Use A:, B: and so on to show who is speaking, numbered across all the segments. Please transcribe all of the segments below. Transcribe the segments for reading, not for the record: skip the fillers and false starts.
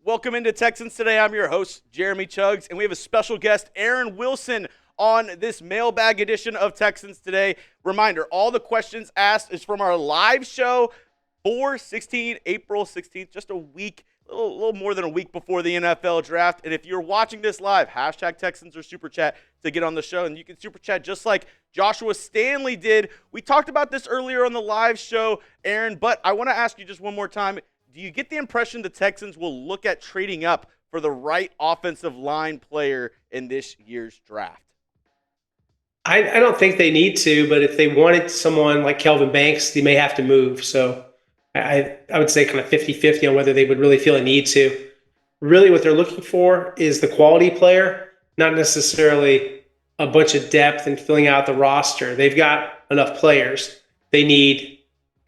A: Welcome into Texans Today. I'm your host, Jeremy Chuggs, and we have a special guest, Aaron Wilson, on this mailbag edition of Texans Today. Reminder, all the questions asked is from our live show for April 16th, just a week, a little more than a week before the NFL draft. And if you're watching this live, hashtag Texans or Super Chat to get on the show. And you can Super Chat just like Joshua Stanley did. We talked about this earlier on the live show, Aaron, but I want to ask you just one more time. Do you get the impression the Texans will look at trading up for the right offensive line player in this year's draft?
B: I don't think they need to, but if they wanted someone like Kelvin Banks, they may have to move. So I would say kind of 50-50 on whether they would really feel a need to. Really what they're looking for is the quality player, not necessarily a bunch of depth and filling out the roster. They've got enough players. They need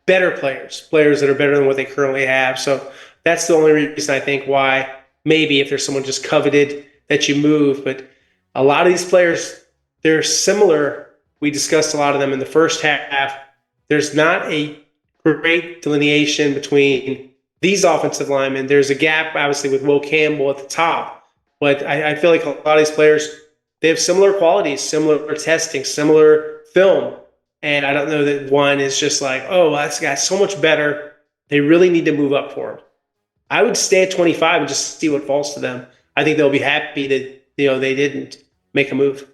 B: better players that are better than what they currently have. So that's the only reason I think why maybe if there's someone just coveted that you move. But a lot of these players, they're similar. We discussed a lot of them in the first half. There's not a great delineation between these offensive linemen. There's a gap, obviously, with Will Campbell at the top. But I feel like a lot of these players, they have similar qualities, similar testing, similar film. And I don't know that one is just like, oh, well, that's got so much better. They really need to move up for him. I would stay at 25 and just see what falls to them. I think they'll be happy that they didn't make a move.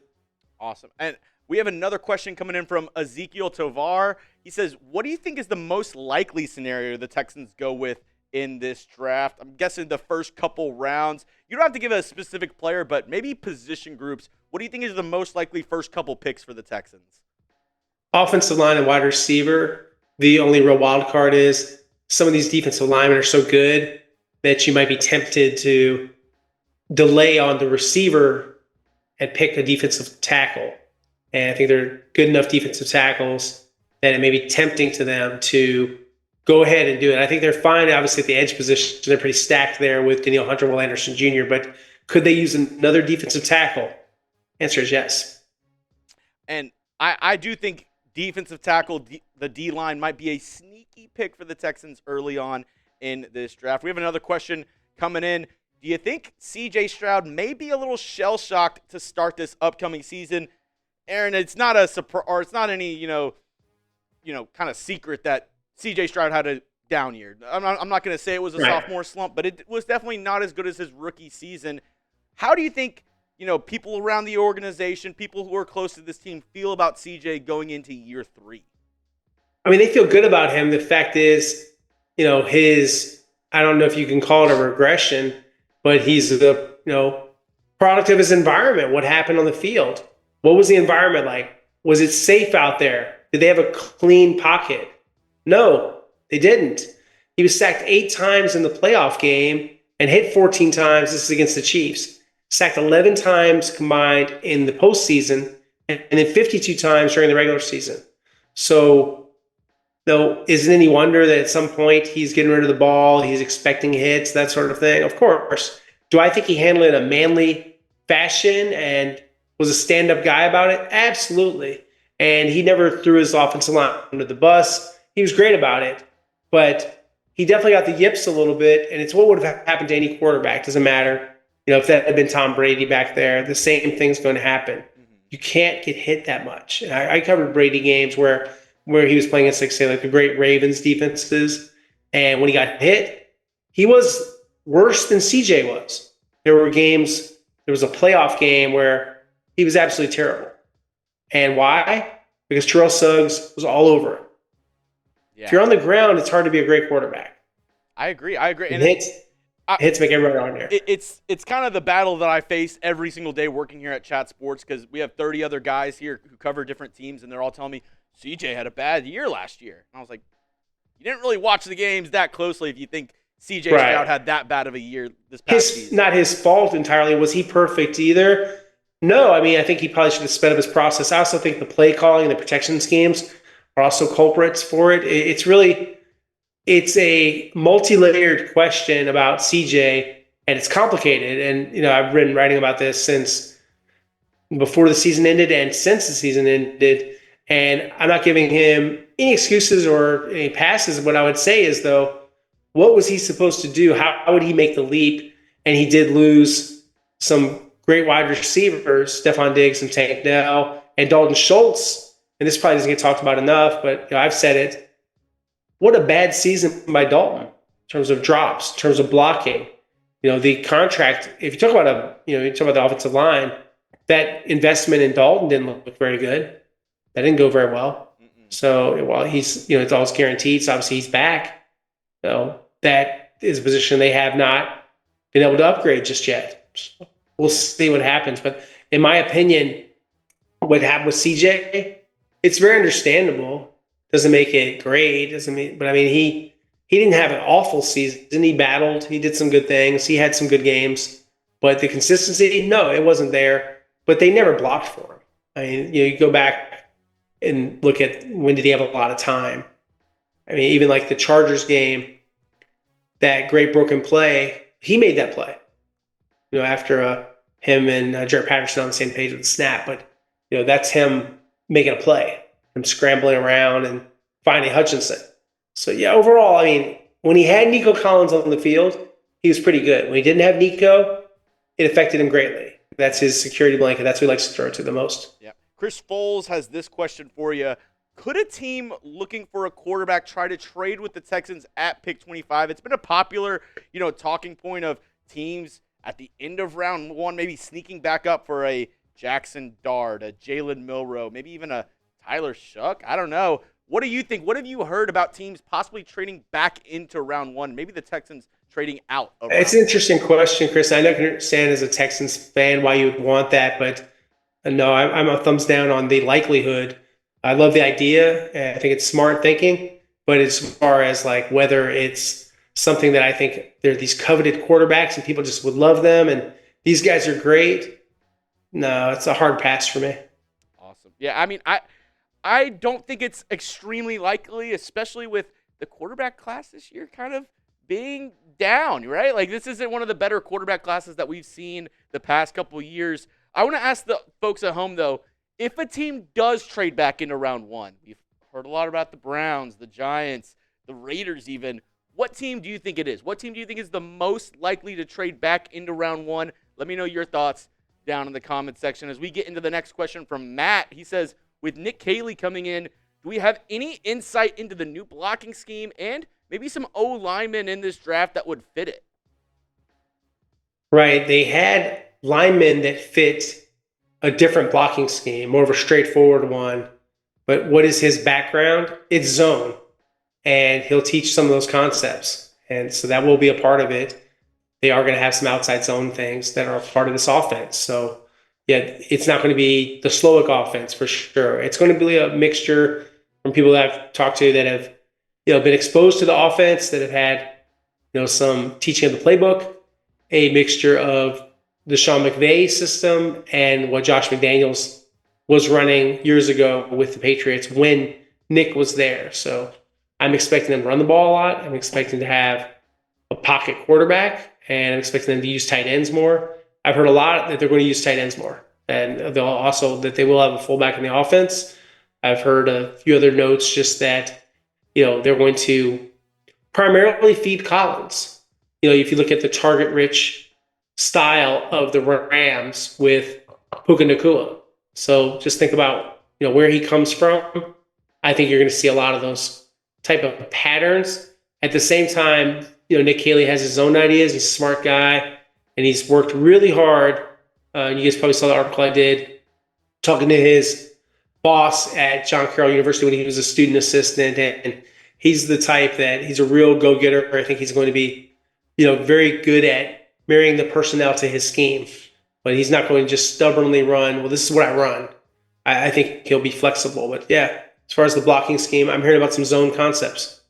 A: Awesome. And we have another question coming in from Ezekiel Tovar. He says, what do you think is the most likely scenario the Texans go with in this draft? I'm guessing the first couple rounds. You don't have to give a specific player, but maybe position groups. What do you think is the most likely first couple picks for the Texans?
B: Offensive line and wide receiver. The only real wild card is some of these defensive linemen are so good that you might be tempted to delay on the receiver and pick a defensive tackle. And I think they're good enough defensive tackles that it may be tempting to them to go ahead and do it. I think they're fine, obviously, at the edge position. They're pretty stacked there with Danielle Hunter, Will Anderson Jr., but could they use another defensive tackle? Answer is yes.
A: And I do think defensive tackle, the D-line, might be a sneaky pick for the Texans early on in this draft. We have another question coming in. Do you think C.J. Stroud may be a little shell-shocked to start this upcoming season? Aaron, it's not a surprise, or it's not any kind of secret that C.J. Stroud had a down year. I'm not going to say it was a sophomore slump, but it was definitely not as good as his rookie season. How do you think people around the organization, people who are close to this team, feel about CJ going into year 3?
B: I mean, they feel good about him. The fact is, I don't know if you can call it a regression, but he's the, product of his environment. What happened on the field? What was the environment like? Was it safe out there? Did they have a clean pocket? No, they didn't. He was sacked 8 times in the playoff game and hit 14 times. This is against the Chiefs. Sacked 11 times combined in the postseason, and then 52 times during the regular season. So, though, isn't any wonder that at some point he's getting rid of the ball, he's expecting hits, that sort of thing? Of course. Do I think he handled it in a manly fashion and was a stand-up guy about it? Absolutely. And he never threw his offensive line under the bus. He was great about it. But he definitely got the yips a little bit, and it's what would have happened to any quarterback. Doesn't matter. If that had been Tom Brady back there, the same thing's going to happen. Mm-hmm. You can't get hit that much. And I covered Brady games where he was playing against, like the great Ravens defenses. And when he got hit, he was worse than CJ was. There was a playoff game where he was absolutely terrible. And why? Because Terrell Suggs was all over him. Yeah. If you're on the ground, it's hard to be a great quarterback.
A: I agree. And
B: hits make everyone on there.
A: It's kind of the battle that I face every single day working here at Chat Sports, because we have 30 other guys here who cover different teams, and they're all telling me CJ had a bad year last year. And I was like, you didn't really watch the games that closely if you think CJ Stroud had that bad of a year this past season.
B: Not his fault entirely. Was he perfect either? No. I mean, I think he probably should have sped up his process. I also think the play calling and the protection schemes are also culprits for it. It's a multi-layered question about CJ, and it's complicated. And, I've been writing about this since before the season ended and since the season ended. And I'm not giving him any excuses or any passes. What I would say is, though, what was he supposed to do? How would he make the leap? and he did lose some great wide receivers, Stephon Diggs and Tank Dell, and Dalton Schultz. And this probably doesn't get talked about enough, but I've said it. What a bad season by Dalton in terms of drops, in terms of blocking. The contract, if you talk about you talk about the offensive line, that investment in Dalton didn't look very good. That didn't go very well. So while he's, it's always guaranteed, so obviously he's back. That is a position they have not been able to upgrade just yet. So we'll see what happens. But in my opinion, what happened with CJ, it's very understandable. Doesn't make it great. But I mean, he didn't have an awful season. He battled. He did some good things. He had some good games. But the consistency, no, it wasn't there. But they never blocked for him. I mean, you go back and look at when did he have a lot of time. I mean, even like the Chargers game, that great broken play, he made that play. After him and Jared Patterson on the same page with the snap. But, that's him making a play, him scrambling around and finding Hutchinson. So, yeah, overall, I mean, when he had Nico Collins on the field, he was pretty good. When he didn't have Nico, it affected him greatly. That's his security blanket. That's who he likes to throw to the most.
A: Yeah. Chris Foles has this question for you. Could a team looking for a quarterback try to trade with the Texans at pick 25? It's been a popular, talking point of teams at the end of round one, maybe sneaking back up for a Jackson Dart, a Jalen Milroe, maybe even a Tyler Shuck. I don't know. What do you think? What have you heard about teams possibly trading back into round one? Maybe the Texans trading out of round
B: It's an interesting question, Chris. I don't understand as a Texans fan why you would want that, but no, I'm a thumbs down on the likelihood. I love the idea. I think it's smart thinking, but as far as like whether it's something that I think they're these coveted quarterbacks and people just would love them and these guys are great, no, it's a hard pass for me.
A: Awesome. Yeah, I mean, I don't think it's extremely likely, especially with the quarterback class this year kind of being down, right? Like, this isn't one of the better quarterback classes that we've seen the past couple of years. I want to ask the folks at home, though, if a team does trade back into round one, we've heard a lot about the Browns, the Giants, the Raiders even. What team do you think it is? What team do you think is the most likely to trade back into round one? Let me know your thoughts down in the comment section. As we get into the next question from Matt, he says, with Nick Caley coming in, do we have any insight into the new blocking scheme and maybe some O-linemen in this draft that would fit it?
B: Right. They had linemen that fit a different blocking scheme, more of a straightforward one. But what is his background? It's zone. And he'll teach some of those concepts. And so that will be a part of it. They are going to have some outside zone things that are part of this offense. So, yeah, it's not going to be the Slowick offense for sure. It's going to be a mixture from people that I've talked to that have, been exposed to the offense, that have had, some teaching of the playbook, a mixture of the Sean McVay system and what Josh McDaniels was running years ago with the Patriots when Nick was there. So I'm expecting them to run the ball a lot. I'm expecting to have a pocket quarterback, and I'm expecting them to use tight ends more. I've heard a lot that they're going to use tight ends more, and they'll also that they will have a fullback in the offense. I've heard a few other notes just that, they're going to primarily feed Collins. If you look at the target-rich style of the Rams with Puka Nacua. So just think about, where he comes from. I think you're going to see a lot of those type of patterns. At the same time, Nick Caley has his own ideas. He's a smart guy, and he's worked really hard. You guys probably saw the article I did talking to his boss at John Carroll University when he was a student assistant, and he's the type that he's a real go-getter. I think he's going to be, very good at marrying the personnel to his scheme, but he's not going to just stubbornly run, well, this is what I run. I think he'll be flexible, but yeah, as far as the blocking scheme, I'm hearing about some zone concepts.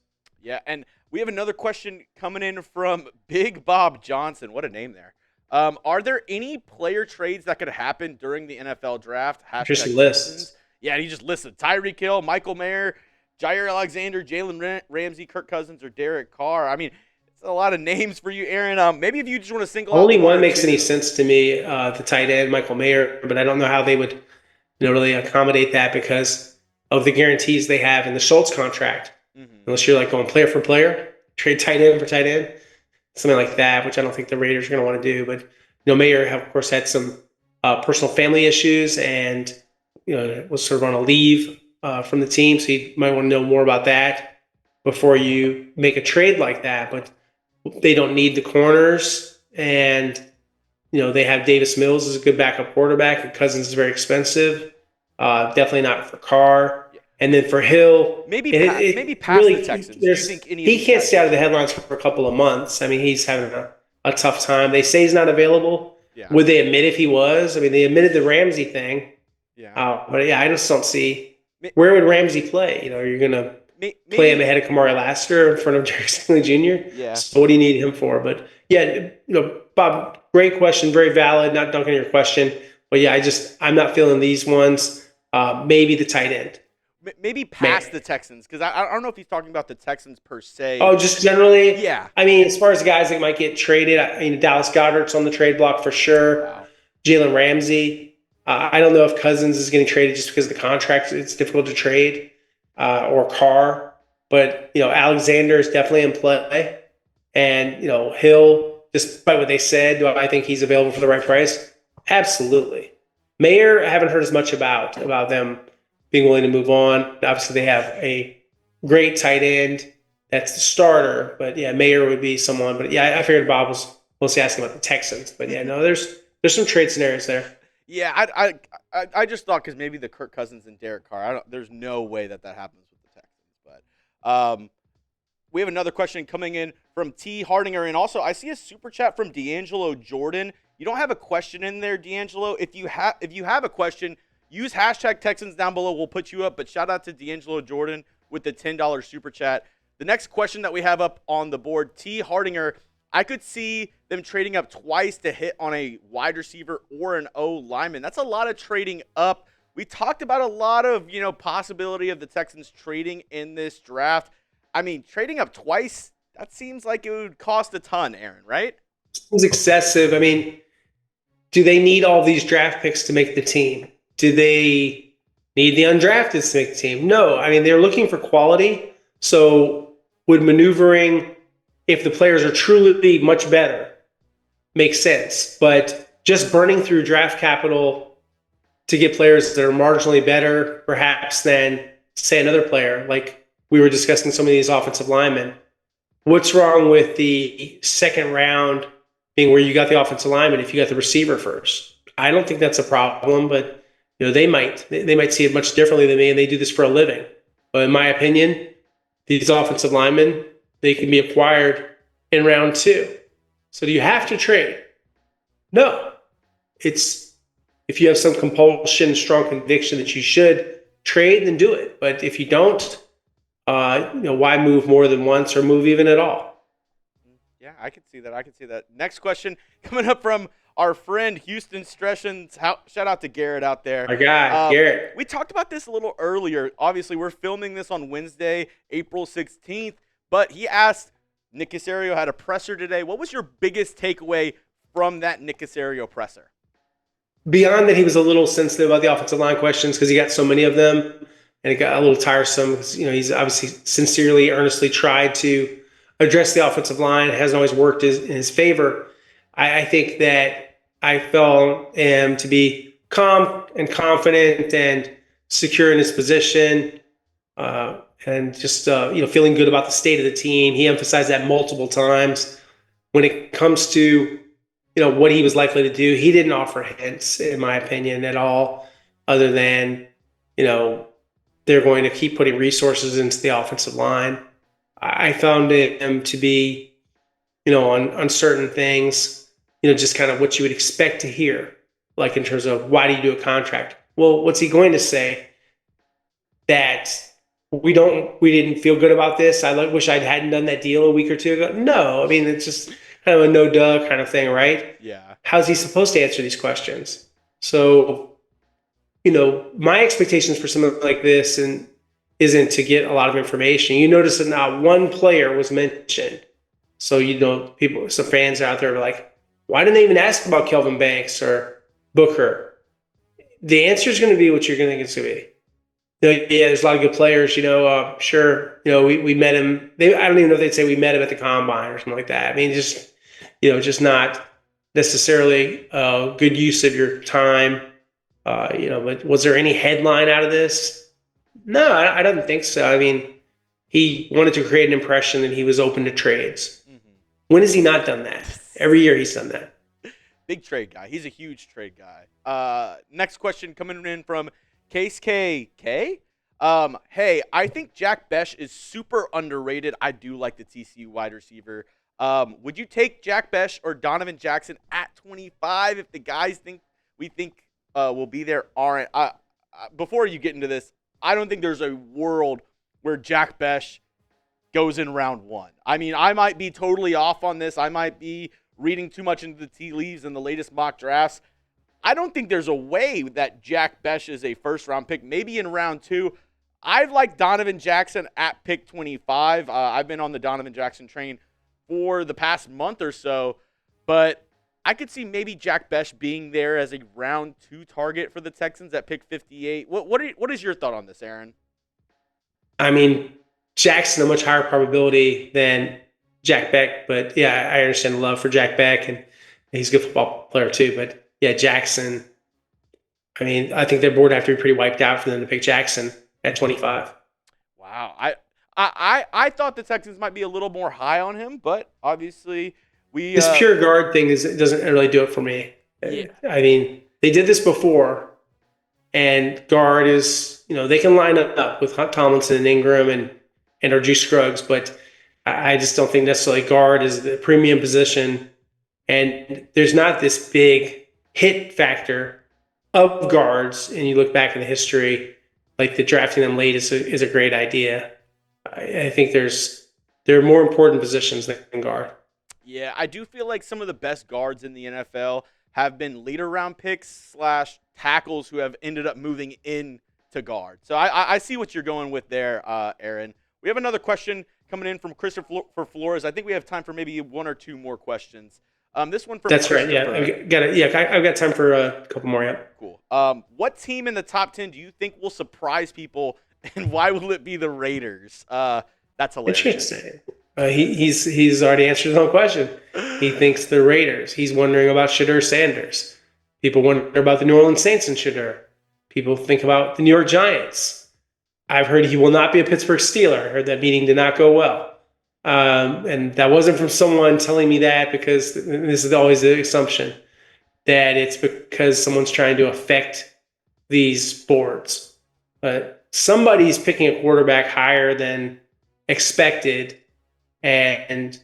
A: Yeah, and we have another question coming in from Big Bob Johnson. What a name there. Are there any player trades that could happen during the NFL draft?
B: Interesting list.
A: Yeah, and he just listed Tyreek Hill, Michael Mayer, Jair Alexander, Jalen Ramsey, Kirk Cousins, or Derek Carr. I mean, it's a lot of names for you, Aaron. Maybe if you just want to single out
B: only one makes any sense to me, the tight end, Michael Mayer, but I don't know how they would really accommodate that because of the guarantees they have in the Schultz contract. Mm-hmm. Unless you're like going player for player, trade tight end for tight end. something like that, which I don't think the Raiders are going to want to do. But Mayer, of course, had some personal family issues, and was sort of on a leave from the team, so you might want to know more about that before you make a trade like that. But they don't need the corners, and they have Davis Mills as a good backup quarterback, and Cousins is very expensive. Definitely not for Carr. And then for Hill,
A: maybe past
B: really,
A: the Texans. Do you think
B: he can't stay out of the headlines for a couple of months. I mean, he's having a tough time. They say he's not available.
A: Yeah.
B: Would they admit if he was? I mean, they admitted the Ramsey thing.
A: Yeah.
B: But I just don't see where would Ramsey play. Are you going to play him ahead of Kamari Lassiter in front of Jerry Stanley Jr.?
A: Yeah.
B: So what do you need him for? But Bob, great question, very valid. Not dunking your question, but I'm not feeling these ones. Maybe the tight end.
A: Maybe past the Texans, because I don't know if he's talking about the Texans per se.
B: Oh, just generally?
A: Yeah.
B: I mean, as far as guys that might get traded, Dallas Goedert's on the trade block for sure.
A: Wow.
B: Jalen Ramsey. I don't know if Cousins is getting traded just because of the contract. It's difficult to trade, or Carr. But, Alexander is definitely in play. And, Hill, despite what they said, do I think he's available for the right price? Absolutely. Mayer, I haven't heard as much about them being willing to move on. Obviously, they have a great tight end that's the starter. But, Mayer would be someone. But, I figured Bob was mostly asking about the Texans. But, there's some trade scenarios there.
A: Yeah, I just thought because maybe the Kirk Cousins and Derek Carr. There's no way that happens with the Texans. But we have another question coming in from T. Hardinger. And also, I see a super chat from D'Angelo Jordan. You don't have a question in there, D'Angelo. If you have a question, use hashtag Texans down below. We'll put you up. But shout out to D'Angelo Jordan with the $10 super chat. The next question that we have up on the board, T. Hardinger, I could see them trading up twice to hit on a wide receiver or an O lineman. That's a lot of trading up. We talked about a lot of, possibility of the Texans trading in this draft. I mean, trading up twice, that seems like it would cost a ton, Aaron, right?
B: Seems excessive. I mean, do they need all these draft picks to make the team? Do they need the undrafted to make the team? No. I mean, they're looking for quality. So would maneuvering, if the players are truly much better, make sense. But just burning through draft capital to get players that are marginally better, perhaps, than, say, another player, like we were discussing some of these offensive linemen. What's wrong with the second round being where you got the offensive lineman if you got the receiver first? I don't think that's a problem, but they might see it much differently than me, and they do this for a living. But in my opinion, these offensive linemen, they can be acquired in round 2. So do you have to trade? No. It's if you have some compulsion, strong conviction that you should trade, then do it. But if you don't, why move more than once or move even at all?
A: Yeah, I could see that. Next question coming up from our friend Houston Texans. Shout out to Garrett out there.
B: Our guy, Garrett.
A: We talked about this a little earlier. Obviously, we're filming this on Wednesday, April 16th. But he asked, Nick Caserio had a presser today. What was your biggest takeaway from that Nick Caserio presser?
B: Beyond that, he was a little sensitive about the offensive line questions because he got so many of them, and it got a little tiresome because he's obviously sincerely, earnestly tried to address the offensive line. It hasn't always worked in his favor. I think that I found him to be calm and confident and secure in his position. And just feeling good about the state of the team. He emphasized that multiple times. When it comes to what he was likely to do, he didn't offer hints, in my opinion, at all, other than they're going to keep putting resources into the offensive line. I found him to be on certain things, just kind of what you would expect to hear, like in terms of why do you do a contract? Well, what's he going to say? That we didn't feel good about this. I wish I hadn't done that deal a week or two ago. No, I mean, it's just kind of a no duh kind of thing, right?
A: Yeah.
B: How's he supposed to answer these questions? So, my expectations for something like this isn't to get a lot of information. You notice that not one player was mentioned. So, some fans out there are like, why didn't they even ask about Kelvin Banks or Booker? The answer is going to be what you're going to think it's going to be. there's a lot of good players. Sure. We met him. I don't even know if they'd say we met him at the combine or something like that. I mean, just not necessarily good use of your time. But was there any headline out of this? No, I don't think so. I mean, he wanted to create an impression that he was open to trades. Mm-hmm. When has he not done that? Every year he's done that.
A: Big trade guy. He's a huge trade guy. Next question coming in from Case KK. Hey, I think Jack Bech is super underrated. I do like the TCU wide receiver. Would you take Jack Bech or Donovan Jackson at 25 if the guys we think will be there aren't? Before you get into this, I don't think there's a world where Jack Bech goes in round 1. I mean, I might be totally off on this. I might be reading too much into the tea leaves in the latest mock drafts. I don't think there's a way that Jack Bech is a first-round pick. Maybe in round 2. I've liked Donovan Jackson at pick 25. I've been on the Donovan Jackson train for the past month or so, but I could see maybe Jack Bech being there as a round 2 target for the Texans at pick 58. What is your thought on this, Aaron?
B: I mean, Jackson a much higher probability than Jack Bech, but yeah, I understand the love for Jack Bech, and he's a good football player too. But yeah, Jackson. I mean, I think their board have to be pretty wiped out for them to pick Jackson at 25.
A: Wow, I thought the Texans might be a little more high on him, but obviously
B: this pure guard thing doesn't really do it for me. Yeah. I mean, they did this before, and guard is they can line up with Tomlinson and Ingram and our Juice Scruggs, but I just don't think necessarily guard is the premium position, and there's not this big hit factor of guards. And you look back in the history, like the drafting them late is a great idea. I think there are more important positions than guard.
A: Yeah, I do feel like some of the best guards in the NFL have been later round picks / tackles who have ended up moving in to guard. So I see what you're going with there, Aaron. We have another question coming in from Christopher Flores. I think we have time for maybe 1 or 2 more questions. This one from
B: That's right. Yeah, I've got time for a couple more. Yeah.
A: Cool. What team in the top 10 do you think will surprise people, and why will it be the Raiders? That's hilarious.
B: Interesting. He's already answered his own question. He thinks the Raiders. He's wondering about Shedeur Sanders. People wonder about the New Orleans Saints and Shedeur. People think about the New York Giants. I've heard he will not be a Pittsburgh Steeler. I heard that meeting did not go well. And that wasn't from someone telling me that, because this is always the assumption that it's because someone's trying to affect these boards. But somebody's picking a quarterback higher than expected, and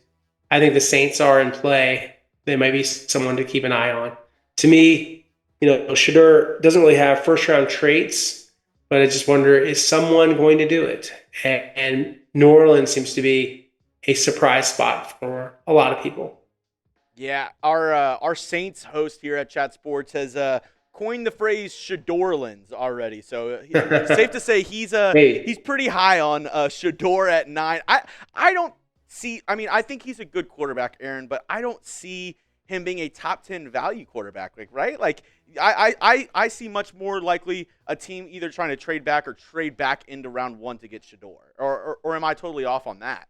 B: I think the Saints are in play. They might be someone to keep an eye on. To me, Shedeur doesn't really have first-round traits, but I just wonder, is someone going to do it? And New Orleans seems to be a surprise spot for a lot of people.
A: Yeah, our Saints host here at Chat Sports has coined the phrase Shedorlands already. So it's safe to say he's pretty high on Shedeur at 9. I don't see. I mean, I think he's a good quarterback, Aaron, but I don't see him being a top 10 value quarterback. Right? Like I see much more likely a team either trying to trade back or trade back into round 1 to get Shedeur. Or am I totally off on that?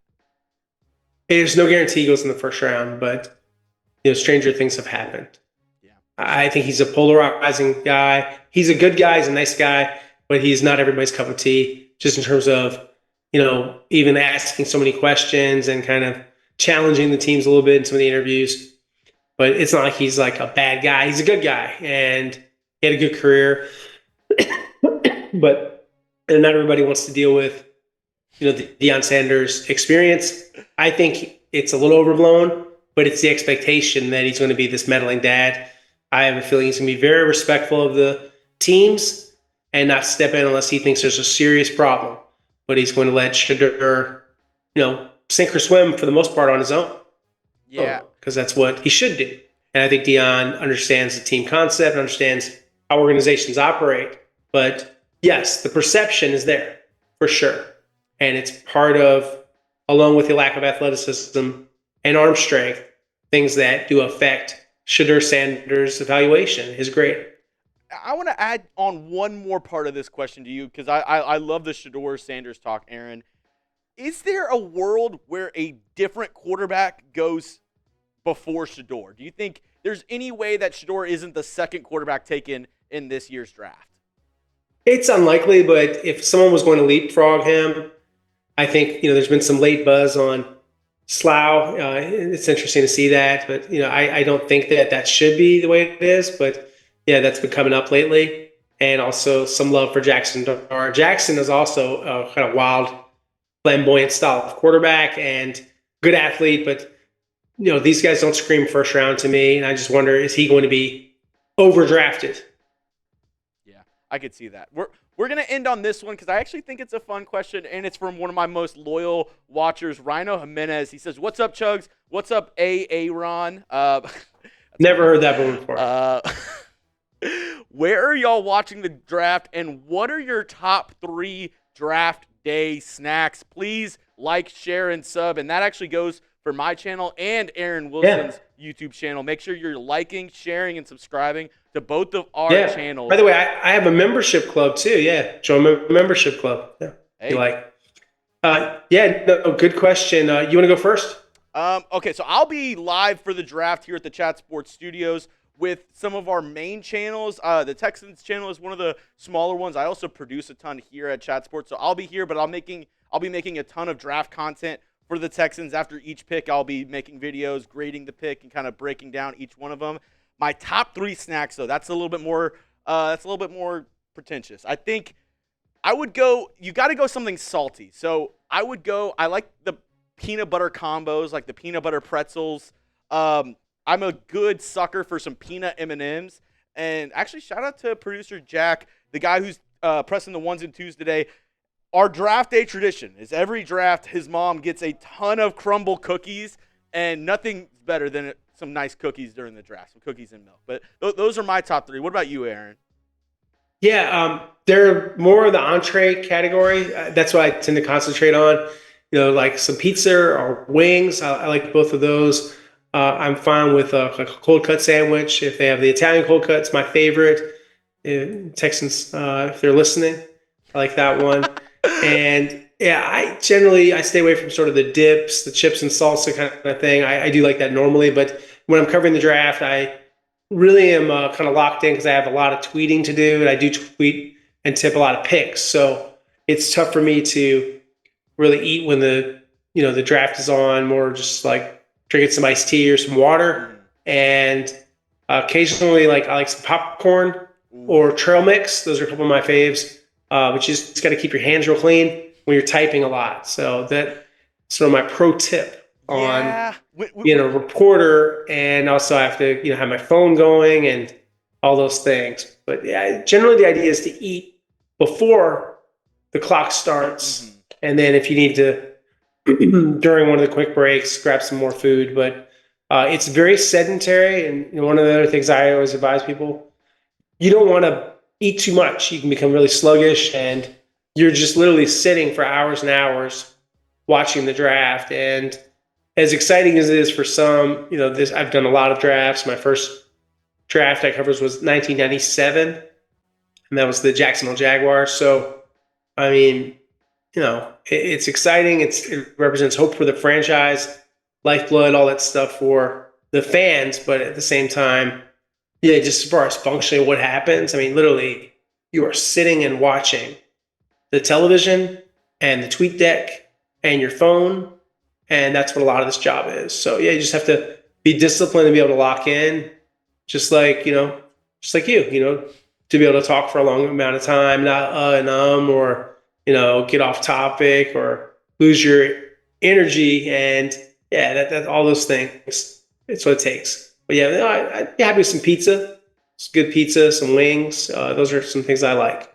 B: Hey, there's no guarantee he goes in the first round, but stranger things have happened. Yeah, I think he's a polarizing guy. He's a good guy. He's a nice guy, but he's not everybody's cup of tea. Just in terms of even asking so many questions and kind of challenging the teams a little bit in some of the interviews. But it's not like he's like a bad guy. He's a good guy, and he had a good career. But not everybody wants to deal with the Deion Sanders experience. I think it's a little overblown, but it's the expectation that he's going to be this meddling dad. I have a feeling he's going to be very respectful of the teams and not step in unless he thinks there's a serious problem. But he's going to let Shedeur, sink or swim for the most part on his own.
A: Yeah.
B: Because that's what he should do. And I think Deion understands the team concept, understands how organizations operate. But yes, the perception is there for sure. And it's part of, along with the lack of athleticism and arm strength, things that do affect Shedeur Sanders' evaluation, his grade.
A: I want to add on one more part of this question to you because I love the Shedeur Sanders talk, Aaron. Is there a world where a different quarterback goes before Shedeur? Do you think there's any way that Shedeur isn't the second quarterback taken in this year's draft?
B: It's unlikely, but if someone was going to leapfrog him, I think, there's been some late buzz on Slough. It's interesting to see that, but, I don't think that should be the way it is. But, yeah, that's been coming up lately. And also some love for Jackson Dar. Jackson is also a kind of wild, flamboyant style of quarterback and good athlete. But, these guys don't scream first round to me. And I just wonder, is he going to be overdrafted?
A: I could see that. We're going to end on this one because I actually think it's a fun question, and it's from one of my most loyal watchers, Rhino Jimenez. He says, "What's up, Chugs? What's up, Aaron?"
B: Never heard that one before.
A: Where are y'all watching the draft, and what are your top 3 draft day snacks? Please like, share, and sub. And that actually goes for my channel and Aaron Wilson's YouTube channel. Make sure you're liking, sharing, and subscribing to both of our channels.
B: By the way, I have a membership club too. Yeah, join my membership club. Yeah,
A: hey.
B: You like? Good question. You want to go first?
A: Okay, so I'll be live for the draft here at the Chat Sports Studios with some of our main channels. The Texans channel is one of the smaller ones. I also produce a ton here at Chat Sports, so I'll be here, but I'll be making a ton of draft content for the Texans. After each pick, I'll be making videos, grading the pick, and kind of breaking down each one of them. My top 3 snacks, though, that's a little bit more pretentious. I think I would go. You got to go something salty. So I like the peanut butter combos, like the peanut butter pretzels. I'm a good sucker for some peanut M&Ms. And actually, shout out to producer Jack, the guy who's pressing the 1s and 2s today. Our draft day tradition is every draft, his mom gets a ton of crumble cookies, and nothing's better than some nice cookies during the draft, some cookies and milk. But those are my top 3. What about you, Aaron?
B: Yeah, they're more of the entree category. That's what I tend to concentrate on. Like some pizza or wings. I like both of those. I'm fine with like a cold cut sandwich. If they have the Italian cold cut, it's my favorite. Texans, if they're listening, I like that one. And yeah, I stay away from sort of the dips, the chips and salsa kind of thing. I do like that normally, but when I'm covering the draft, I really am kind of locked in because I have a lot of tweeting to do, and I do tweet and tip a lot of picks. So it's tough for me to really eat when the draft is on. More just like drinking some iced tea or some water, and occasionally I like some popcorn or trail mix. Those are a couple of my faves. But you just got to keep your hands real clean when you're typing a lot. So that's sort of my pro tip on being a reporter, and also I have to have my phone going and all those things. But yeah, generally the idea is to eat before the clock starts, and then if you need to during one of the quick breaks, grab some more food. But it's very sedentary, and one of the other things I always advise people: you don't want to eat too much. You can become really sluggish, and you're just literally sitting for hours and hours watching the draft. And as exciting as it is for some, I've done a lot of drafts. My first draft I covered was 1997, and that was the Jacksonville Jaguars. So, I mean, it's exciting. It represents hope for the franchise, lifeblood, all that stuff for the fans. But at the same time, yeah, just as far as functionally what happens, I mean, literally, you are sitting and watching the television and the tweet deck and your phone, and that's what a lot of this job is. So, yeah, you just have to be disciplined and be able to lock in, just like you, to be able to talk for a long amount of time, not or, get off topic or lose your energy. And, yeah, that all those things, it's what it takes. But yeah, I'd be happy with some pizza. Some good pizza, some wings. Those are some things I like.